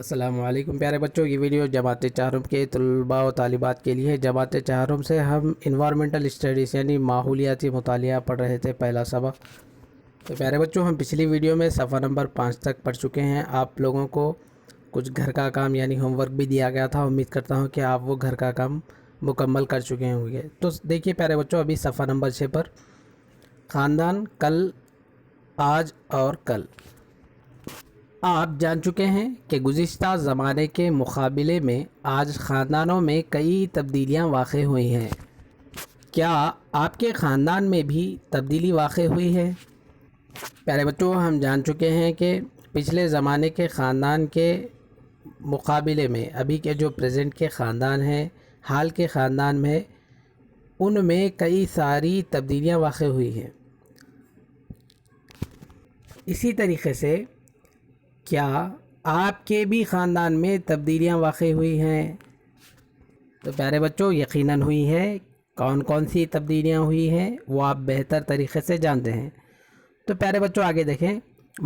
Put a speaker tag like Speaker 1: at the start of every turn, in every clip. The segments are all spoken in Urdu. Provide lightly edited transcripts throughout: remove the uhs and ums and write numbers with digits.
Speaker 1: السلام علیکم پیارے بچوں، یہ ویڈیو جماعت چہارم کے طلباء و طالبات کے لیے ہے۔ جماعت چہارم سے ہم انوائرمنٹل اسٹڈیز یعنی ماحولیاتی مطالعہ پڑھ رہے تھے، پہلا سبق۔ تو پیارے بچوں، ہم پچھلی ویڈیو میں صفحہ نمبر 5 تک پڑھ چکے ہیں۔ آپ لوگوں کو کچھ گھر کا کام یعنی ہوم ورک بھی دیا گیا تھا۔ امید کرتا ہوں کہ آپ وہ گھر کا کام مکمل کر چکے ہوں گے۔ تو دیکھیے پیارے بچوں، ابھی صفحہ نمبر 6 پر خاندان کل، آج اور کل۔ آپ جان چکے ہیں کہ گزشتہ زمانے کے مقابلے میں آج خاندانوں میں کئی تبدیلیاں واقع ہوئی ہیں۔ کیا آپ کے خاندان میں بھی تبدیلی واقع ہوئی ہے؟ پیارے بچوں، ہم جان چکے ہیں کہ پچھلے زمانے کے خاندان کے مقابلے میں ابھی کے جو پریزنٹ کے خاندان ہیں، حال کے خاندان میں، ان میں کئی ساری تبدیلیاں واقع ہوئی ہیں۔ اسی طریقے سے کیا آپ کے بھی خاندان میں تبدیلیاں واقع ہوئی ہیں؟ تو پیارے بچوں، یقیناً ہوئی ہے۔ کون کون سی تبدیلیاں ہوئی ہیں وہ آپ بہتر طریقے سے جانتے ہیں۔ تو پیارے بچوں آگے دیکھیں،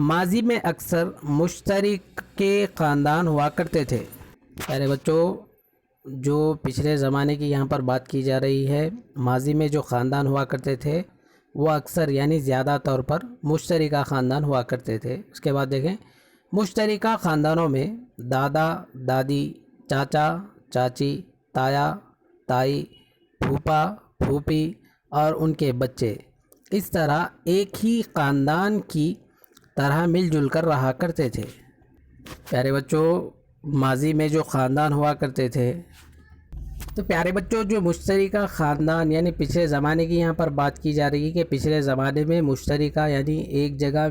Speaker 1: ماضی میں اکثر مشترک کے خاندان ہوا کرتے تھے۔ پیارے بچوں، جو پچھلے زمانے کی یہاں پر بات کی جا رہی ہے، ماضی میں جو خاندان ہوا کرتے تھے وہ اکثر یعنی زیادہ طور پر مشترکہ خاندان ہوا کرتے تھے۔ اس کے بعد دیکھیں، مشترکہ خاندانوں میں دادا دادی، چاچا چاچی، تایا تائی، پھوپھا پھوپھی اور ان کے بچے اس طرح ایک ہی خاندان کی طرح مل جل کر رہا کرتے تھے۔ پیارے بچوں، ماضی میں جو خاندان ہوا کرتے تھے، تو پیارے بچوں جو مشترکہ خاندان یعنی پچھلے زمانے کی یہاں پر بات کی جا رہی ہے کہ پچھلے زمانے میں مشترکہ یعنی ایک جگہ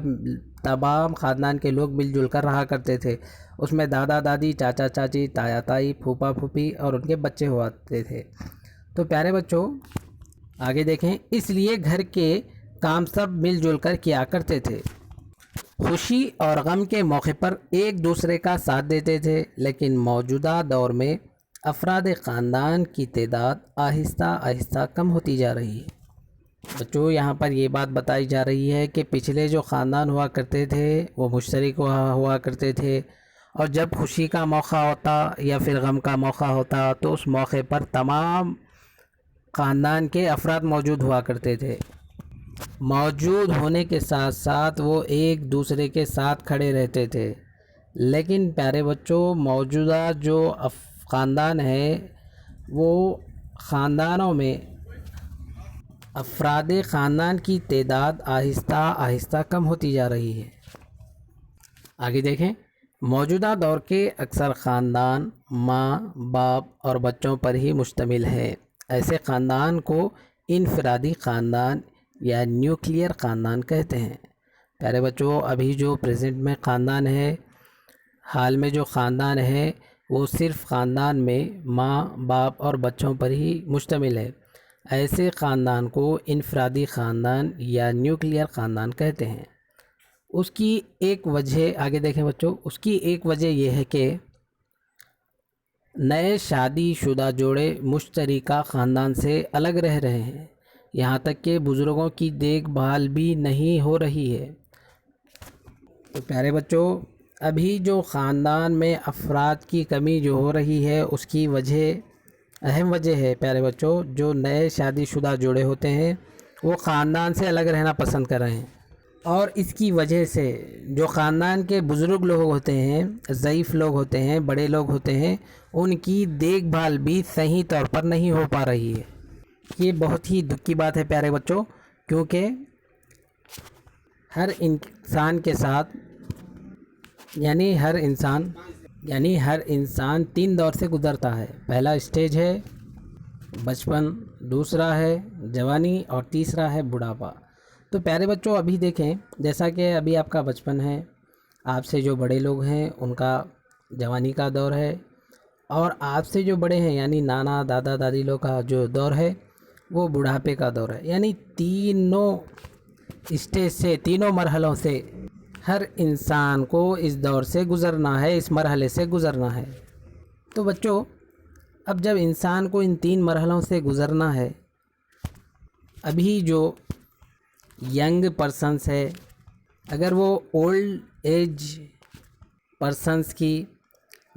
Speaker 1: تمام خاندان کے لوگ مل جل کر رہا کرتے تھے۔ اس میں دادا دادی، چاچا چاچی، تایا تائی، پھوپھا پھوپھی اور ان کے بچے ہوا کرتے تھے۔ تو پیارے بچوں آگے دیکھیں، اس لیے گھر کے کام سب مل جل کر کیا کرتے تھے۔ خوشی اور غم کے موقع پر ایک دوسرے کا ساتھ دیتے تھے، لیکن موجودہ دور میں افراد خاندان کی تعداد آہستہ آہستہ کم ہوتی جا رہی ہے۔ بچوں یہاں پر یہ بات بتائی جا رہی ہے کہ پچھلے جو خاندان ہوا کرتے تھے وہ مشترک ہوا کرتے تھے، اور جب خوشی کا موقع ہوتا یا پھر غم کا موقع ہوتا تو اس موقع پر تمام خاندان کے افراد موجود ہوا کرتے تھے۔ موجود ہونے کے ساتھ ساتھ وہ ایک دوسرے کے ساتھ کھڑے رہتے تھے۔ لیکن پیارے بچوں، موجودہ جو خاندان ہے وہ خاندانوں میں افراد خاندان کی تعداد آہستہ آہستہ کم ہوتی جا رہی ہے۔ آگے دیکھیں، موجودہ دور کے اکثر خاندان ماں باپ اور بچوں پر ہی مشتمل ہے۔ ایسے خاندان کو انفرادی خاندان یا نیوکلیئر خاندان کہتے ہیں۔ پیارے بچوں، ابھی جو پریزنٹ میں خاندان ہے، حال میں جو خاندان ہے وہ صرف خاندان میں ماں باپ اور بچوں پر ہی مشتمل ہے۔ ایسے خاندان کو انفرادی خاندان یا نیوکلیئر خاندان کہتے ہیں۔ اس کی ایک وجہ آگے دیکھیں بچوں، اس کی ایک وجہ یہ ہے کہ نئے شادی شدہ جوڑے مشترکہ خاندان سے الگ رہ رہے ہیں، یہاں تک کہ بزرگوں کی دیکھ بھال بھی نہیں ہو رہی ہے۔ تو پیارے بچوں، ابھی جو خاندان میں افراد کی کمی جو ہو رہی ہے اس کی وجہ اہم وجہ ہے پیارے بچوں، جو نئے شادی شدہ جوڑے ہوتے ہیں وہ خاندان سے الگ رہنا پسند کر رہے ہیں، اور اس کی وجہ سے جو خاندان کے بزرگ لوگ ہوتے ہیں، ضعیف لوگ ہوتے ہیں، بڑے لوگ ہوتے ہیں، ان کی دیکھ بھال بھی صحیح طور پر نہیں ہو پا رہی ہے۔ یہ بہت ہی دکھ کی بات ہے پیارے بچوں، کیونکہ ہر انسان کے ساتھ ہر انسان 3 دور سے گزرتا ہے۔ پہلا اسٹیج ہے بچپن، دوسرا ہے جوانی اور تیسرا ہے بڑھاپا۔ تو پیارے بچوں ابھی دیکھیں، جیسا کہ ابھی آپ کا بچپن ہے، آپ سے جو بڑے لوگ ہیں ان کا جوانی کا دور ہے، اور آپ سے جو بڑے ہیں یعنی نانا دادا دادی لوگ کا جو دور ہے وہ بڑھاپے کا دور ہے۔ یعنی تینوں اسٹیج سے، تینوں مرحلوں سے ہر انسان کو اس دور سے گزرنا ہے، اس مرحلے سے گزرنا ہے۔ تو بچوں، اب جب انسان کو ان 3 مرحلوں سے گزرنا ہے، ابھی جو ینگ پرسنس ہے اگر وہ اولڈ ایج پرسنس کی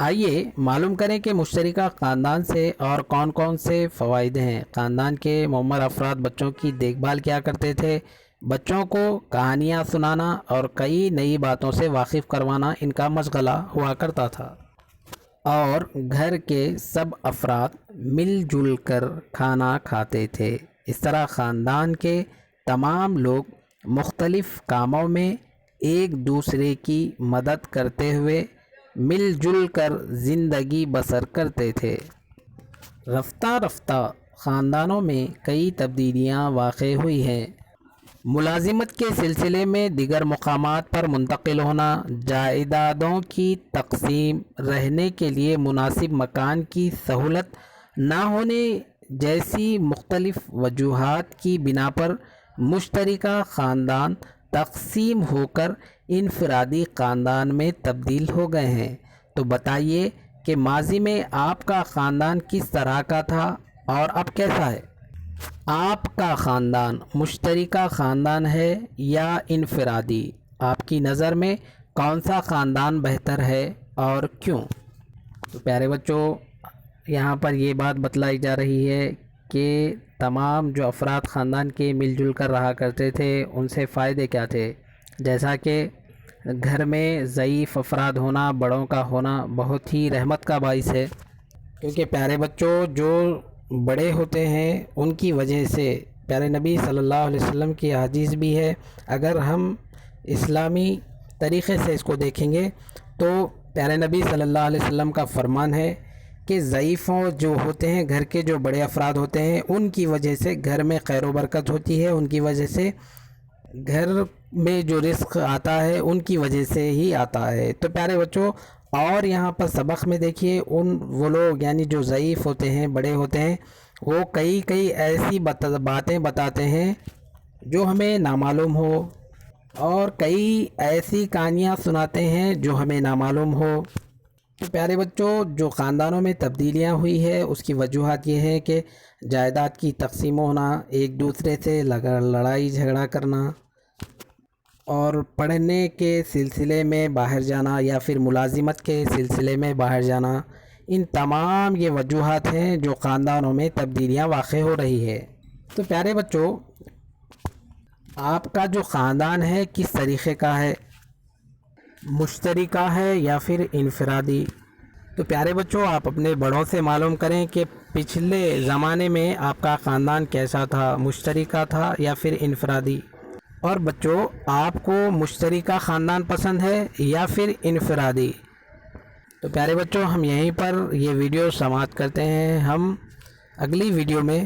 Speaker 1: آئیے معلوم کریں کہ مشترکہ خاندان سے اور کون کون سے فوائد ہیں۔ خاندان کے معمر افراد بچوں کی دیکھ بھال کیا کرتے تھے۔ بچوں کو کہانیاں سنانا اور کئی نئی باتوں سے واقف کروانا ان کا مشغلہ ہوا کرتا تھا، اور گھر کے سب افراد مل جل کر کھانا کھاتے تھے۔ اس طرح خاندان کے تمام لوگ مختلف کاموں میں ایک دوسرے کی مدد کرتے ہوئے مل جل کر زندگی بسر کرتے تھے۔ رفتہ رفتہ خاندانوں میں کئی تبدیلیاں واقع ہوئی ہیں۔ ملازمت کے سلسلے میں دیگر مقامات پر منتقل ہونا، جائیدادوں کی تقسیم، رہنے کے لیے مناسب مکان کی سہولت نہ ہونے جیسی مختلف وجوہات کی بنا پر مشترکہ خاندان تقسیم ہو کر انفرادی خاندان میں تبدیل ہو گئے ہیں۔ تو بتائیے کہ ماضی میں آپ کا خاندان کس طرح کا تھا اور اب کیسا ہے؟ آپ کا خاندان مشترکہ خاندان ہے یا انفرادی؟ آپ کی نظر میں کون سا خاندان بہتر ہے اور کیوں؟ تو پیارے بچوں، یہاں پر یہ بات بتلائی جا رہی ہے کہ تمام جو افراد خاندان کے مل جل کر رہا کرتے تھے ان سے فائدے کیا تھے، جیسا کہ گھر میں ضعیف افراد ہونا، بڑوں کا ہونا بہت ہی رحمت کا باعث ہے، کیونکہ پیارے بچوں جو بڑے ہوتے ہیں ان کی وجہ سے پیارے نبی صلی اللہ علیہ وسلم کی حدیث بھی ہے۔ اگر ہم اسلامی طریقے سے اس کو دیکھیں گے تو پیارے نبی صلی اللہ علیہ وسلم کا فرمان ہے کہ ضعیفوں جو ہوتے ہیں، گھر کے جو بڑے افراد ہوتے ہیں، ان کی وجہ سے گھر میں خیر و برکت ہوتی ہے، ان کی وجہ سے گھر میں جو رزق آتا ہے ان کی وجہ سے ہی آتا ہے۔ تو پیارے بچوں، اور یہاں پر سبق میں دیکھیے وہ لوگ یعنی جو ضعیف ہوتے ہیں، بڑے ہوتے ہیں، وہ کئی ایسی باتیں بتاتے ہیں جو ہمیں نامعلوم ہو، اور کئی ایسی کہانیاں سناتے ہیں جو ہمیں نامعلوم ہو۔ تو پیارے بچوں، جو خاندانوں میں تبدیلیاں ہوئی ہے اس کی وجوہات یہ ہے کہ جائیداد کی تقسیم ہونا، ایک دوسرے سے لڑائی جھگڑا کرنا، اور پڑھنے کے سلسلے میں باہر جانا یا پھر ملازمت کے سلسلے میں باہر جانا، ان تمام یہ وجوہات ہیں جو خاندانوں میں تبدیلیاں واقع ہو رہی ہے۔ تو پیارے بچوں، آپ کا جو خاندان ہے کس طریقے کا ہے؟ مشترکہ ہے یا پھر انفرادی؟ تو پیارے بچوں، آپ اپنے بڑوں سے معلوم کریں کہ پچھلے زمانے میں آپ کا خاندان کیسا تھا، مشترکہ تھا یا پھر انفرادی؟ اور بچوں، آپ کو مشترکہ خاندان پسند ہے یا پھر انفرادی؟ تو پیارے بچوں، ہم یہیں پر یہ ویڈیو سماعت کرتے ہیں۔ ہم اگلی ویڈیو میں